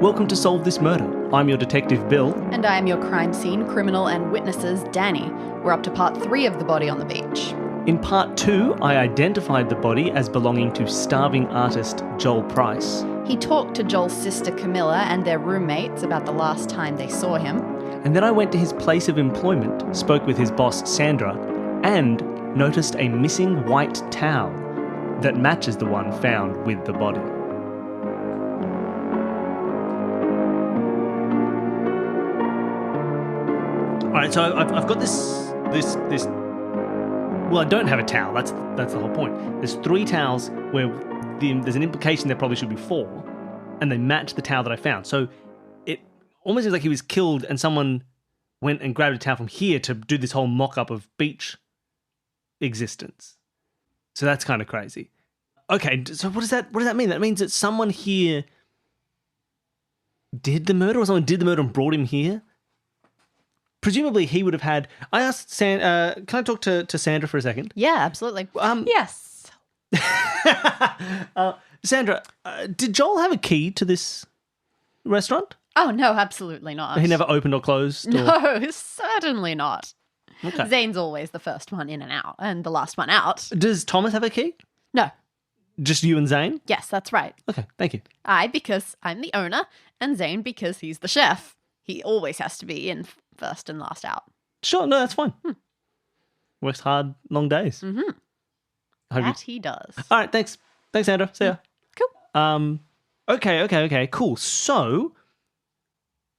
Welcome to Solve This Murder. I'm your detective, Bill. And I am your crime scene, criminal and witnesses, Dani. We're up to part 3 of the body on the beach. In part 2, I identified the body as belonging to starving artist Joel Price. He talked to Joel's sister Camilla and their roommates about the last time they saw him. And then I went to his place of employment, spoke with his boss Sandra, and noticed a missing white towel that matches the one found with the body. All right, so I've got this. Well, I don't have a towel. That's the whole point. There's 3 towels where there's an implication there probably should be 4, and they match the towel that I found. So it almost seems like he was killed, and someone went and grabbed a towel from here to do this whole mock-up of beach existence. So that's kind of crazy. Okay, so what does that mean? That means that someone here did the murder, or someone did the murder and brought him here? Presumably he would have had... I asked can I talk to Sandra for a second? Yeah, absolutely. Yes. Sandra, did Joel have a key to this restaurant? Oh, no, absolutely not. He never opened or closed? No, certainly not. Okay. Zane's always the first one in and out, and the last one out. Does Thomas have a key? No. Just you and Zane? Yes, that's right. Okay, thank you. I, because I'm the owner, and Zane, because he's the chef. He always has to be in first and last out. Sure, no, that's fine. Works hard, long days. Mm-hmm. That he does. All right, thanks. Thanks, Sandra. See ya. Cool. Okay, cool. So,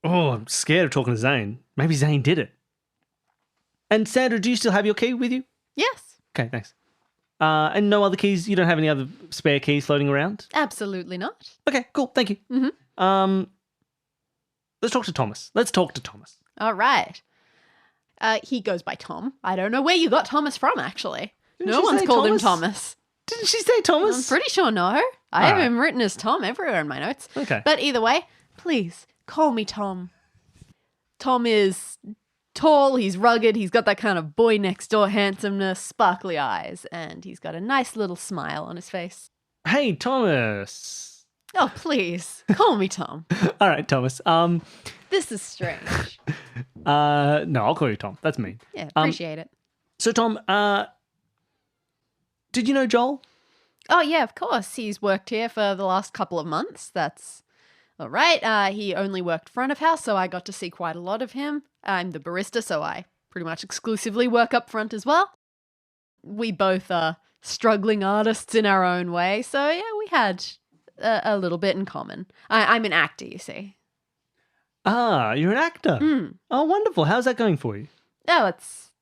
I'm scared of talking to Zane. Maybe Zane did it. And Sandra, do you still have your key with you? Yes. Okay, thanks. And no other keys? You don't have any other spare keys floating around? Absolutely not. Okay, cool. Thank you. Mm-hmm. Let's talk to Thomas. All right. He goes by Tom. I don't know where you got Thomas from, actually. Didn't no she one's say called him Thomas? Thomas. Didn't she say Thomas? I'm pretty sure no. I have him written as Tom everywhere in my notes. Okay. But either way, please call me Tom. Tom is tall, he's rugged, he's got that kind of boy next door handsomeness, sparkly eyes, and he's got a nice little smile on his face. Hey, Thomas. Oh, please, call me Tom. All right, Thomas. This is strange. No, I'll call you Tom. That's me. Yeah, appreciate it. So, Tom, did you know Joel? Oh, yeah, of course. He's worked here for the last couple of months. That's all right. He only worked front of house, so I got to see quite a lot of him. I'm the barista, so I pretty much exclusively work up front as well. We both are struggling artists in our own way, so yeah, we had a little bit in common. I'm an actor, you see. Ah, you're an actor. Oh, wonderful. How's that going for you? Oh, it's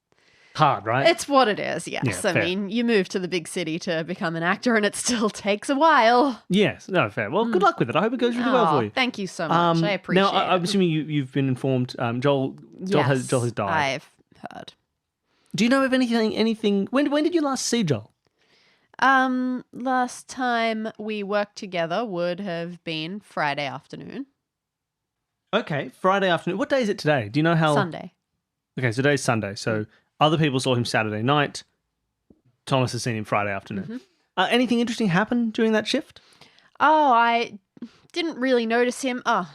hard, right? It's what it is, yes. Yeah, I fair. mean, you move to the big city to become an actor and it still takes a while. Yes, no, fair. Well, good luck with it. I hope it goes really well for you. Thank you so much. I appreciate now, I'm it. assuming you've been informed. Joel has died. I've heard. Do you know of anything? When did you last see Joel? Last time we worked together would have been Friday afternoon. Okay, Friday afternoon. What day is it today? Do you know how? Sunday. Okay, so today's Sunday. So other people saw him Saturday night. Thomas has seen him Friday afternoon. Anything interesting happen during that shift? Oh, I didn't really notice him. Oh,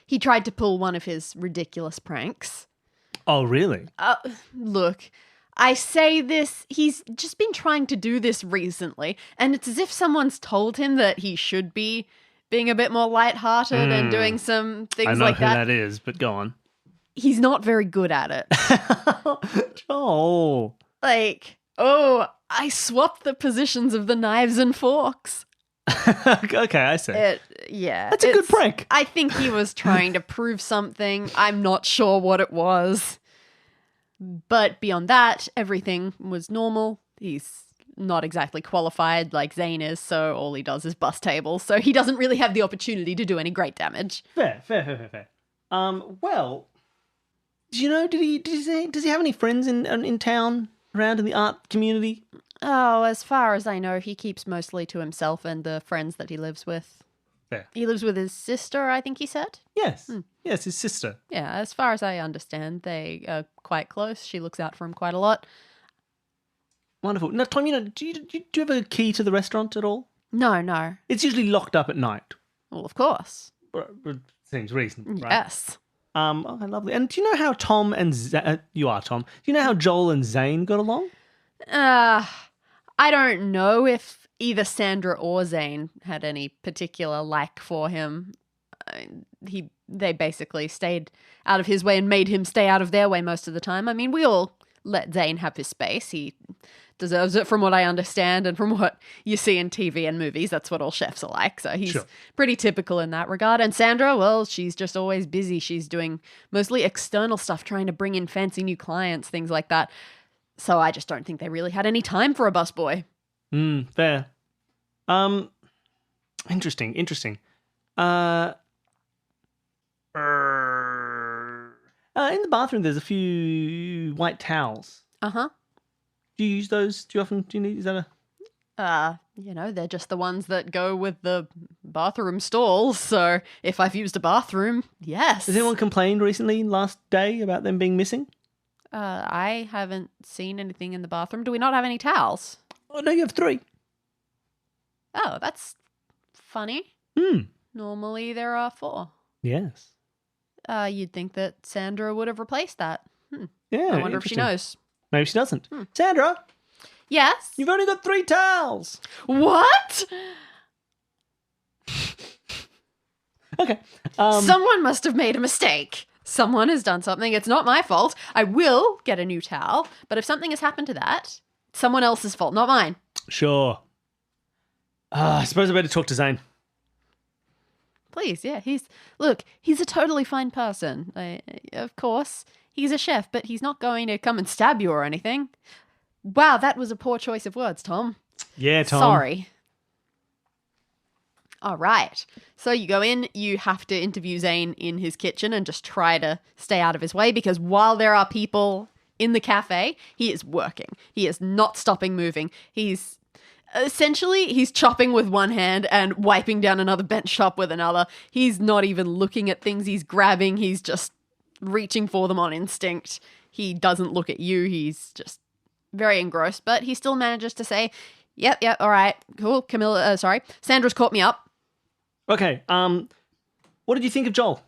he tried to pull one of his ridiculous pranks. Oh, really? Look, I say this, he's just been trying to do this recently, and it's as if someone's told him that he should be being a bit more lighthearted and doing some things like that. I know who that is, but go on. He's not very good at it. Joel. Like, I swapped the positions of the knives and forks. Okay, I see. That's a good prank. I think he was trying to prove something. I'm not sure what it was. But beyond that, everything was normal. He's not exactly qualified like Zane is, so all he does is bust tables. So he doesn't really have the opportunity to do any great damage. Fair. Well, do you know, does he have any friends in town, around in the art community? Oh, as far as I know, he keeps mostly to himself and the friends that he lives with. Fair. He lives with his sister, I think he said. Yes. Yes, his sister. Yeah, as far as I understand, they are quite close. She looks out for him quite a lot. Wonderful. Now, Tom, do you have a key to the restaurant at all? No. It's usually locked up at night. Well, of course. Seems reasonable, right? Yes. Okay, lovely. And do you know how Tom and you are Tom? Do you know how Joel and Zane got along? I don't know if either Sandra or Zane had any particular like for him. They basically stayed out of his way and made him stay out of their way most of the time. I mean, we all let Zane have his space. He deserves it from what I understand and from what you see in TV and movies. That's what all chefs are like. So he's pretty typical in that regard. And Sandra, well, she's just always busy. She's doing mostly external stuff, trying to bring in fancy new clients, things like that. So I just don't think they really had any time for a busboy. Fair. Interesting. In the bathroom, there's a few white towels. Uh-huh. Do you use those? Do you need? Is that a? They're just the ones that go with the bathroom stalls. So if I've used a bathroom, yes. Has anyone complained recently, last day, about them being missing? I haven't seen anything in the bathroom. Do we not have any towels? Oh, no, you have 3. Oh, that's funny. Normally there are 4. Yes. You'd think that Sandra would have replaced that. Yeah. I wonder if she knows. Maybe she doesn't. Sandra, Yes? you've only got 3 towels. What? Okay. Someone must have made a mistake. Someone has done something. It's not my fault. I will get a new towel, but if something has happened to that, it's someone else's fault, not mine. Sure. I suppose I better talk to Zane. Please, yeah. He's a totally fine person. Of course, he's a chef, but he's not going to come and stab you or anything. Wow, that was a poor choice of words, Tom. Yeah, Tom. Sorry. All right. So you go in, you have to interview Zane in his kitchen and just try to stay out of his way because while there are people in the cafe, he is working. He is not stopping moving. He's chopping with one hand and wiping down another bench top with another. He's not even looking at things he's grabbing. He's just reaching for them on instinct. He doesn't look at you. He's just very engrossed, but he still manages to say, yep, all right, cool, Sandra's caught me up. Okay, what did you think of Joel?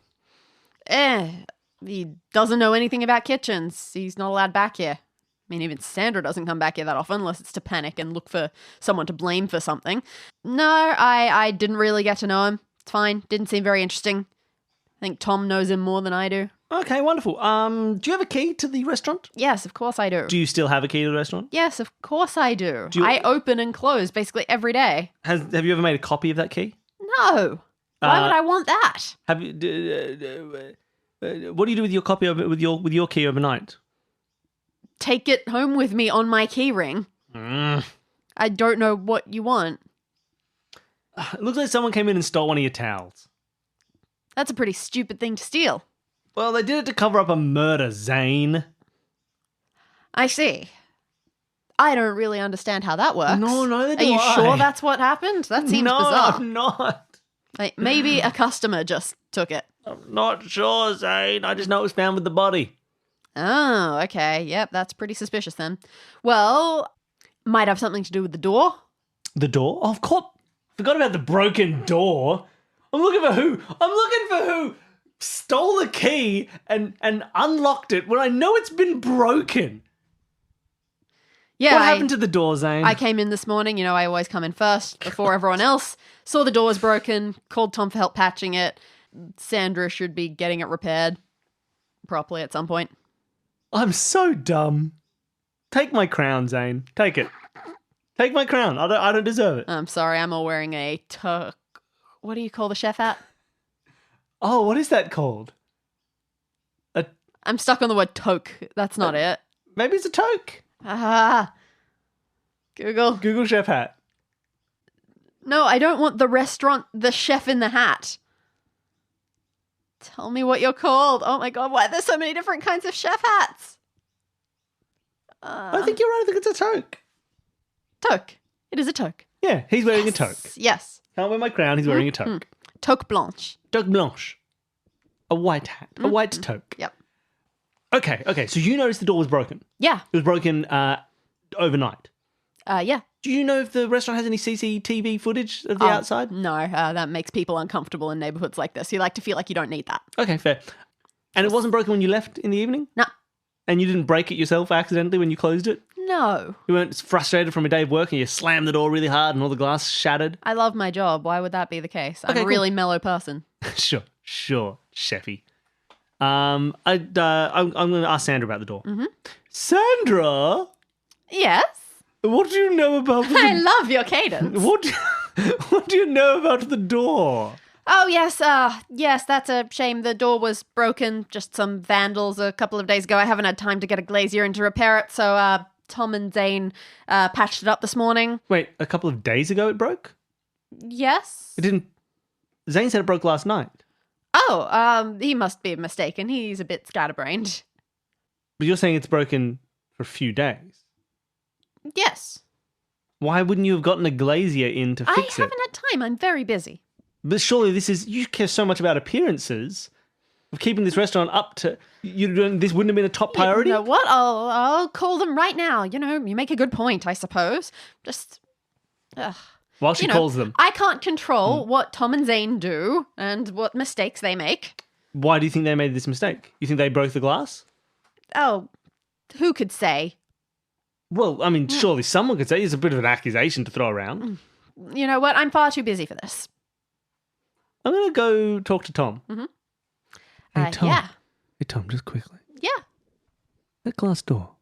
He doesn't know anything about kitchens. He's not allowed back here. I mean, even Sandra doesn't come back here that often unless it's to panic and look for someone to blame for something. No, I didn't really get to know him. It's fine. Didn't seem very interesting. I think Tom knows him more than I do. Okay, wonderful. Do you have a key to the restaurant? Yes, of course I do. Do you still have a key to the restaurant? Yes, of course I do. I open and close basically every day. Have you ever made a copy of that key? No. Why would I want that? Have you? What do you do with your copy of it with your key overnight? Take it home with me on my key ring. I don't know what you want. It looks like someone came in and stole one of your towels. That's a pretty stupid thing to steal. Well, they did it to cover up a murder, Zane. I see. I don't really understand how that works. No, neither do I. Are you I. sure that's what happened? That seems bizarre. No, I'm not. Like, maybe a customer just took it. I'm not sure, Zane. I just know it was found with the body. Oh, okay. Yep, that's pretty suspicious then. Well, might have something to do with the door. The door? Oh, of course. Forgot about the broken door. I'm looking for who stole the key and unlocked it when I know it's been broken. Yeah. What happened to the door, Zane? I came in this morning. I always come in first before everyone else. Saw the door was broken. Called Tom for help patching it. Sandra should be getting it repaired properly at some point. I'm so dumb. Take my crown, Zane. Take it. Take my crown. I don't deserve it. I'm sorry. I'm all wearing a toque. What do you call the chef hat? Oh, what is that called? I'm stuck on the word toque. That's not it. Maybe it's a toque. Google chef hat. No, I don't want the restaurant, the chef in the hat. Tell me what you're called. Oh my god, why are there so many different kinds of chef hats? I think you're right. I think it's a toque. Toque. It is a toque. Yeah, he's wearing a toque. Yes. Can't wear my crown, he's wearing a toque. Toque blanche. Toque blanche. A white hat. A white toque. Yep. Okay, so you noticed the door was broken. Yeah. It was broken overnight. Yeah. Do you know if the restaurant has any CCTV footage of the outside? No, that makes people uncomfortable in neighborhoods like this. You like to feel like you don't need that. Okay, fair. And it wasn't broken when you left in the evening? No. And you didn't break it yourself accidentally when you closed it? No. You weren't frustrated from a day of work and you slammed the door really hard and all the glass shattered? I love my job. Why would that be the case? I'm Okay, a cool. really mellow person. Sure, Sheffy. I'm going to ask Sandra about the door. Mm-hmm. Sandra, Yes. what do you know about the I love your cadence. what do you know about the door? Oh, yes. Yes, that's a shame. The door was broken. Just some vandals a couple of days ago. I haven't had time to get a glazier in to repair it. So Tom and Zane patched it up this morning. Wait, a couple of days ago it broke? Yes. It didn't. Zane said it broke last night. Oh, he must be mistaken. He's a bit scatterbrained. But you're saying it's broken for a few days. Yes. Why wouldn't you have gotten a glazier in to I fix it? haven't had time. I'm very busy. But surely you care so much about appearances of keeping this restaurant up to this wouldn't have been a top priority. You know what? I'll call them right now. You know, you make a good point, I suppose. Just, While she calls them, I can't control what Tom and Zane do and what mistakes they make. why do you think they made this mistake? You think they broke the glass? Oh, who could say? Well, I mean, surely someone could say it's a bit of an accusation to throw around. You know what? I'm far too busy for this. I'm going to go talk to Tom. Mm-hmm. Hey, Tom. Yeah. Hey, Tom, just quickly. Yeah. That glass door,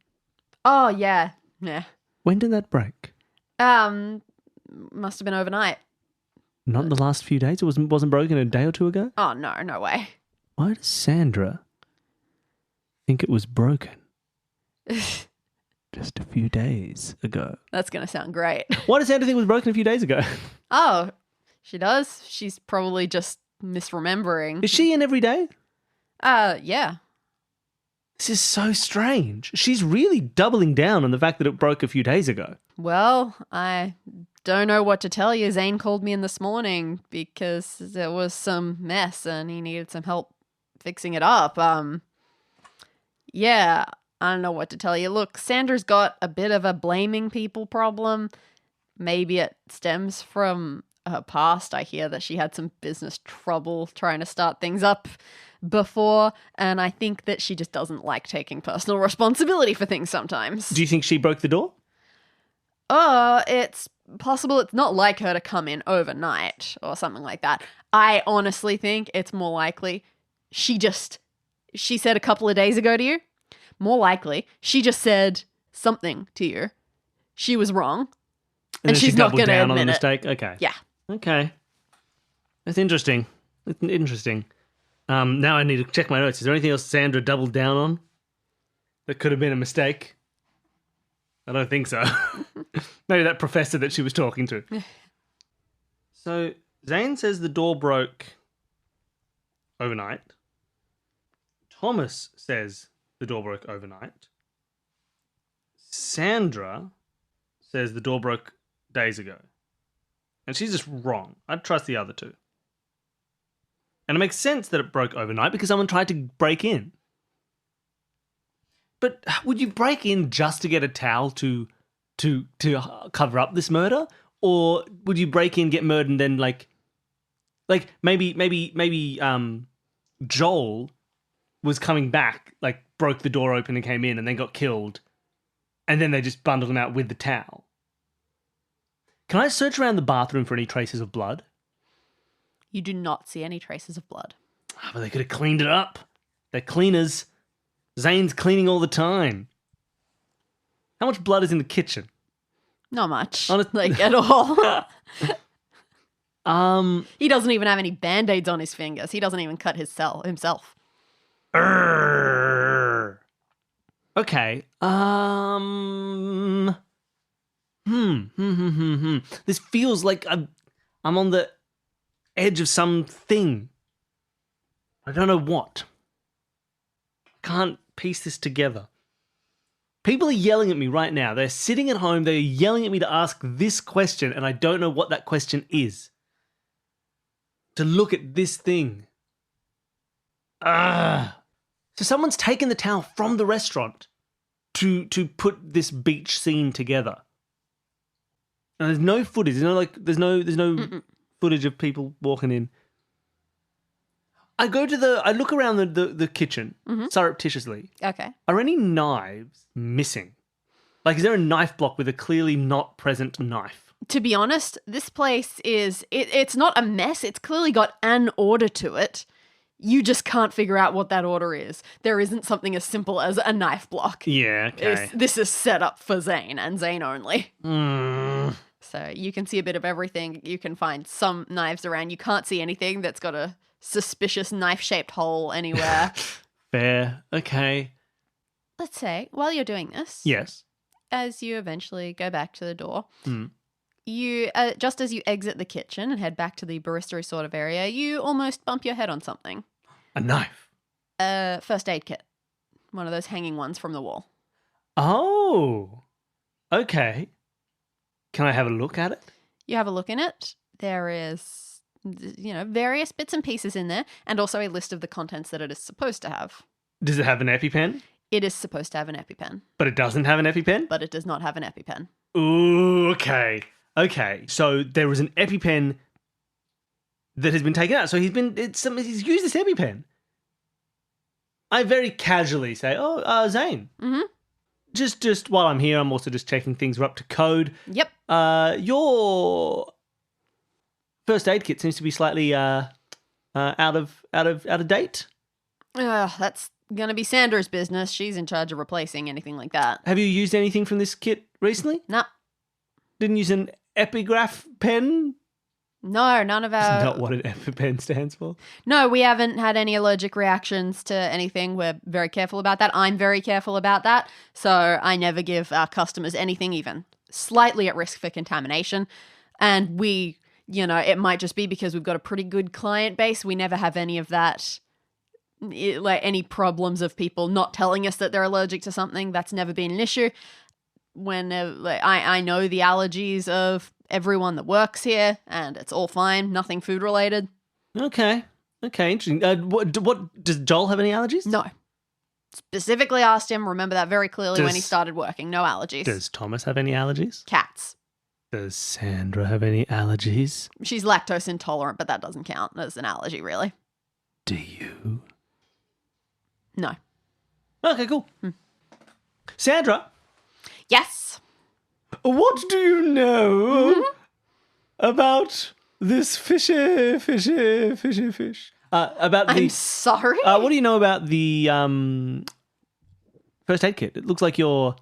Oh, yeah. Yeah. when did that break? Must have been overnight. Not in the last few days? It wasn't broken a day or two ago? Oh, no way. Why does Sandra think it was broken just a few days ago? That's going to sound great. Why does Sandra think it was broken a few days ago? Oh, she does? She's probably just misremembering. Is she in every day? Yeah. This is so strange. She's really doubling down on the fact that it broke a few days ago. Well, I don't know what to tell you. Zane called me in this morning because there was some mess and he needed some help fixing it up. Yeah, I don't know what to tell you. Look, Sandra's got a bit of a blaming people problem. Maybe it stems from her past. I hear that she had some business trouble trying to start things up before, and I think that she just doesn't like taking personal responsibility for things sometimes. Do you think she broke the door? It's possible. It's not like her to come in overnight or something like that. I honestly think it's more likely she said a couple of days ago to you, more likely she just said something to you. She was wrong. And she's not going to down on the admit it. mistake. Okay. Yeah. Okay. That's interesting. It's interesting. Now I need to check my notes. Is there anything else Sandra doubled down on that could have been a mistake? I don't think so. Maybe that professor that she was talking to. So Zane says the door broke overnight. Thomas says the door broke overnight. Sandra says the door broke days ago. And she's just wrong. I'd trust the other two. And it makes sense that it broke overnight because someone tried to break in. But would you break in just to get a towel to cover up this murder? Or would you break in, get murdered, and then like maybe Joel was coming back, like broke the door open and came in and then got killed. And then they just bundled him out with the towel. Can I search around the bathroom for any traces of blood? You do not see any traces of blood. But they could have cleaned it up. They're cleaners. Zane's cleaning all the time. How much blood is in the kitchen? Not much. Honest- Like, at all. He doesn't even have any band-aids on his fingers. He doesn't even cut himself. Okay. This feels like I'm on the edge of something. I don't know what. Can't piece this together. People are yelling at me right now. They're sitting at home. They're yelling at me to ask this question, and I don't know what that question is. To look at this thing. So someone's taken the towel from the restaurant to put this beach scene together. And there's no footage. There's no footage of people walking in. I look around the kitchen surreptitiously. Okay. Are any knives missing? Like, is there a knife block with a clearly not present knife? To be honest, this place it's not a mess. It's clearly got an order to it. You just can't figure out what that order is. There isn't something as simple as a knife block. Yeah, okay. This is set up for Zane and Zane only. Mm. So you can see a bit of everything. You can find some knives around. You can't see anything that's got a suspicious knife-shaped hole anywhere. Fair. Okay. Let's say, while you're doing this, Yes. as you eventually go back to the door, Mm. you just as you exit the kitchen and head back to the barista sort of area, you almost bump your head on something. A knife. A first aid kit. One of those hanging ones from the wall. Oh. Okay. Can I have a look at it? You have a look in it. There is, various bits and pieces in there, and also a list of the contents that it is supposed to have. Does it have an EpiPen? It is supposed to have an EpiPen, But it doesn't have an EpiPen? but it does not have an EpiPen. Ooh, okay. Okay. So there was an EpiPen that has been taken out. So he's used this EpiPen. I very casually say, Zane. Mm-hmm. Just while I'm here, I'm also just checking things are up to code. Yep. Your first aid kit seems to be slightly out of date. That's gonna be Sandra's business. She's in charge of replacing anything like that. Have you used anything from this kit recently? Nah. Didn't use an epigraph pen? No, none of That's our... not what an EpiPen stands for. No, we haven't had any allergic reactions to anything. We're very careful about that. I'm very careful about that. So I never give our customers anything even slightly at risk for contamination. And we, it might just be because we've got a pretty good client base. We never have any of that, like any problems of people not telling us that they're allergic to something. That's never been an issue. When I know the allergies of everyone that works here, and it's all fine. Nothing food related. Okay, interesting. What does Joel have any allergies? No. Specifically asked him. Remember that very clearly when he started working. No allergies. Does Thomas have any allergies? Cats. Does Sandra have any allergies? She's lactose intolerant, but that doesn't count as an allergy, really. Do you? No. Okay, cool. Sandra, Yes. what do you know about this fishy fish? About the. I'm sorry? What do you know about the first aid kit? It looks like you're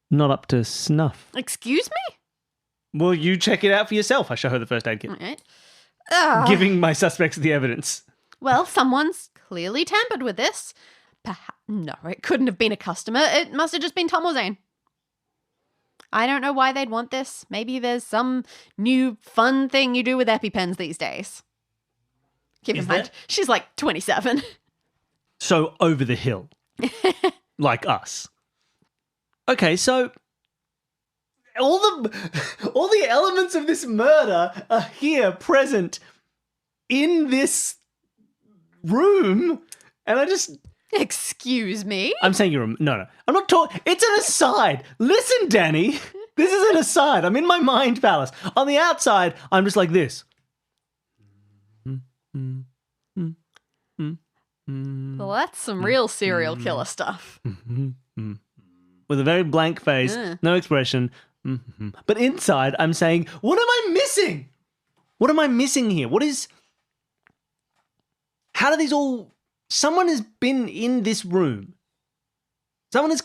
not up to snuff. Excuse me? Well, you check it out for yourself. I show her the first aid kit, Right. giving my suspects the evidence. Well, someone's clearly tampered with this. No, it couldn't have been a customer. It must have just been Tom or Zane. I don't know why they'd want this. Maybe there's some new fun thing you do with EpiPens these days. Keep in mind, she's like 27. So over the hill, like us. Okay, so all the elements of this murder are here, present in this room, and I just. Excuse me? I'm saying you're no. I'm not talking. It's an aside. Listen, Dani. This is an aside. I'm in my mind palace. On the outside, I'm just like this. Well, that's some real serial killer stuff. With a very blank face, no expression. But inside, I'm saying, what am I missing? What am I missing here? How do these all... Someone has been in this room. Someone is,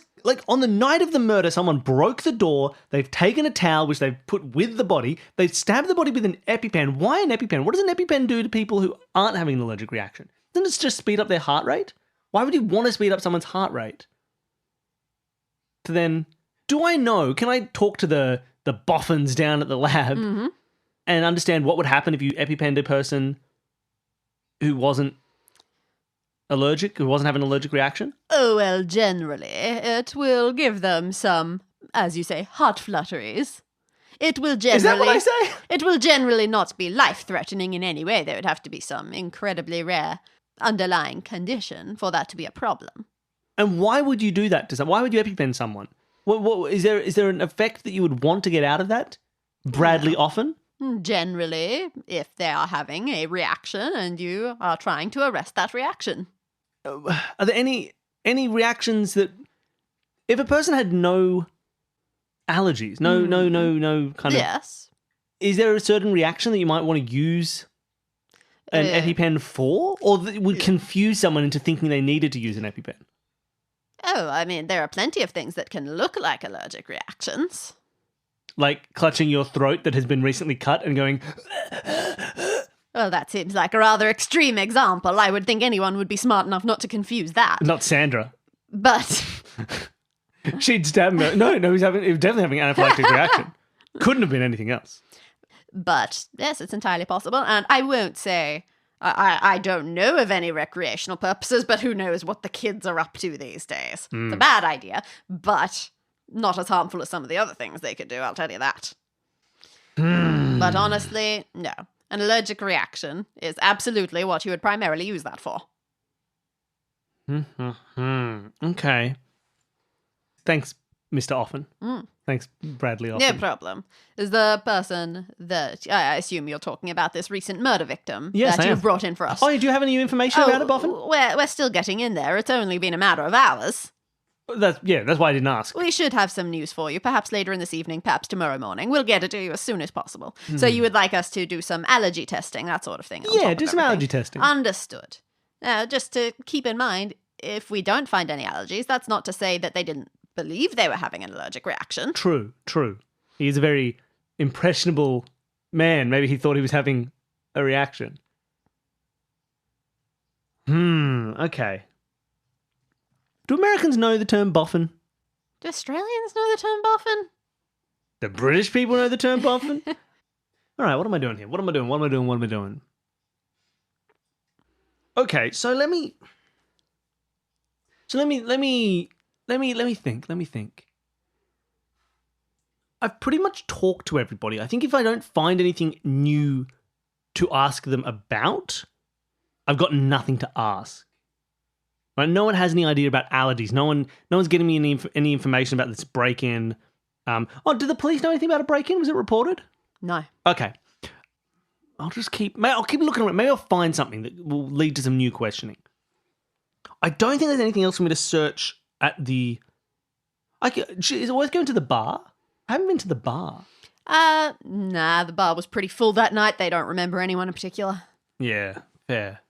on the night of the murder, someone broke the door. They've taken a towel, which they've put with the body. They've stabbed the body with an EpiPen. Why an EpiPen? What does an EpiPen do to people who aren't having an allergic reaction? Doesn't it just speed up their heart rate? Why would you want to speed up someone's heart rate? To then, can I talk to the boffins down at the lab and understand what would happen if you EpiPenned a person who wasn't allergic, who wasn't having an allergic reaction? Oh, well, generally, it will give them some, as you say, heart flutteries. It will generally... Is that what I say? It will generally not be life-threatening in any way. There would have to be some incredibly rare underlying condition for that to be a problem. And why would you do that to someone? Why would you EpiPen someone? What is there an effect that you would want to get out of that? Bradley often? Generally, if they are having a reaction and you are trying to arrest that reaction. Are there any reactions that, if a person had no allergies, no kind of, Yes. is there a certain reaction that you might want to use an EpiPen for, or that would confuse someone into thinking they needed to use an EpiPen? Oh, I mean, there are plenty of things that can look like allergic reactions. Like clutching your throat that has been recently cut and going, Well, that seems like a rather extreme example. I would think anyone would be smart enough not to confuse that. not Sandra. But She'd stab him. No, he was definitely having an anaphylactic reaction. Couldn't have been anything else. But yes, it's entirely possible. And I won't say I don't know of any recreational purposes, but who knows what the kids are up to these days. It's a bad idea, but not as harmful as some of the other things they could do, I'll tell you that. But honestly, no. An allergic reaction is absolutely what you would primarily use that for. Okay. Thanks, Mr. Offen. Thanks, Bradley Offen. No problem. Is the person that I assume you're talking about, this recent murder victim Yes, that I you am. brought in for us? Oh, do you have any information about it, Boffin? We're still getting in there. It's only been a matter of hours. That's why I didn't ask. We should have some news for you, perhaps later in this evening, perhaps tomorrow morning. We'll get it to you as soon as possible. So you would like us to do some allergy testing, that sort of thing? Yeah, do some allergy testing. Understood. Now, just to keep in mind, if we don't find any allergies, that's not to say that they didn't believe they were having an allergic reaction. True. He's a very impressionable man. Maybe he thought he was having a reaction. Okay. Do Americans know the term boffin? Do Australians know the term boffin? The British people know the term boffin? All right, what am I doing here? What am I doing? Okay, so let me think. I've pretty much talked to everybody. I think if I don't find anything new to ask them about, I've got nothing to ask. Right? No one has any idea about allergies. No one's getting me any information about this break-in. Did the police know anything about a break-in? Was it reported? No. Okay. I'll keep looking around. Maybe I'll find something that will lead to some new questioning. I don't think there's anything else for me to search at the... Is it worth going to the bar? I haven't been to the bar. Nah, the bar was pretty full that night. They don't remember anyone in particular. Yeah, fair.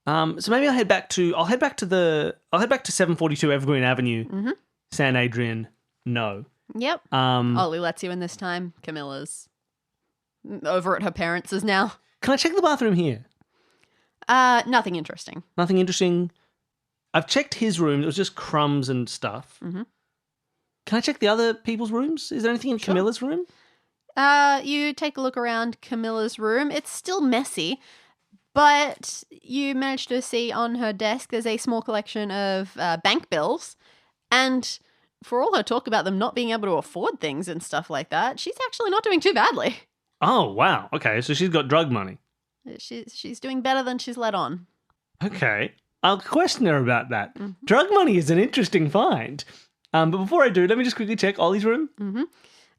So maybe I'll head back to 742 Evergreen Avenue, San Adrian. No. Yep. Ollie lets you in this time. Camilla's over at her parents' now. Can I check the bathroom here? Nothing interesting. Nothing interesting. I've checked his room. It was just crumbs and stuff. Mm-hmm. Can I check the other people's rooms? Is there anything in Camilla's room? You take a look around Camilla's room. It's still messy, but you managed to see on her desk there's a small collection of bank bills, and for all her talk about them not being able to afford things and stuff like that, she's actually not doing too badly. Oh, wow. Okay, so she's got drug money. She's doing better than she's let on. Okay. I'll question her about that. Mm-hmm. Drug money is an interesting find. But before I do, let me just quickly check Ollie's room. Mm-hmm.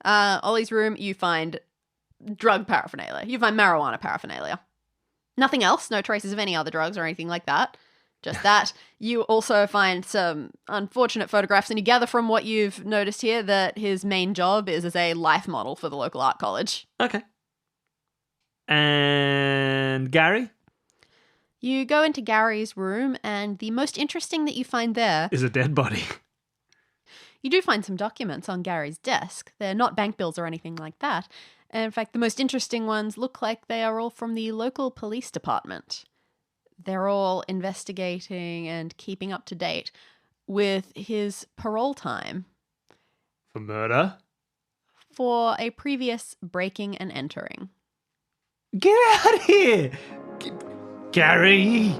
Ollie's room, you find drug paraphernalia. You find marijuana paraphernalia. Nothing else. No traces of any other drugs or anything like that. Just that. You also find some unfortunate photographs, and you gather from what you've noticed here that his main job is as a life model for the local art college. Okay. And Gary? You go into Gary's room, and the most interesting that you find there is a dead body. You do find some documents on Gary's desk. They're not bank bills or anything like that. And in fact, the most interesting ones look like they are all from the local police department. They're all investigating and keeping up to date with his parole time. For murder? For a previous breaking and entering. Get out of here! Gary!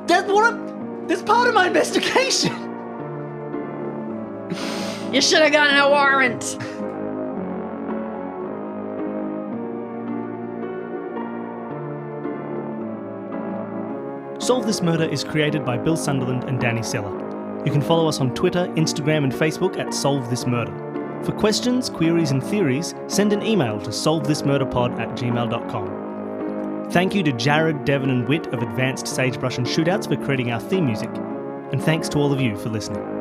That's part of my investigation! You should have gotten a warrant! Solve This Murder is created by Bill Sunderland and Dani Siller. You can follow us on Twitter, Instagram and Facebook at Solve This Murder. For questions, queries and theories, send an email to solvethismurderpod@gmail.com. Thank you to Jared, Devon and Whit of Advanced Sagebrush and Shootouts for creating our theme music. And thanks to all of you for listening.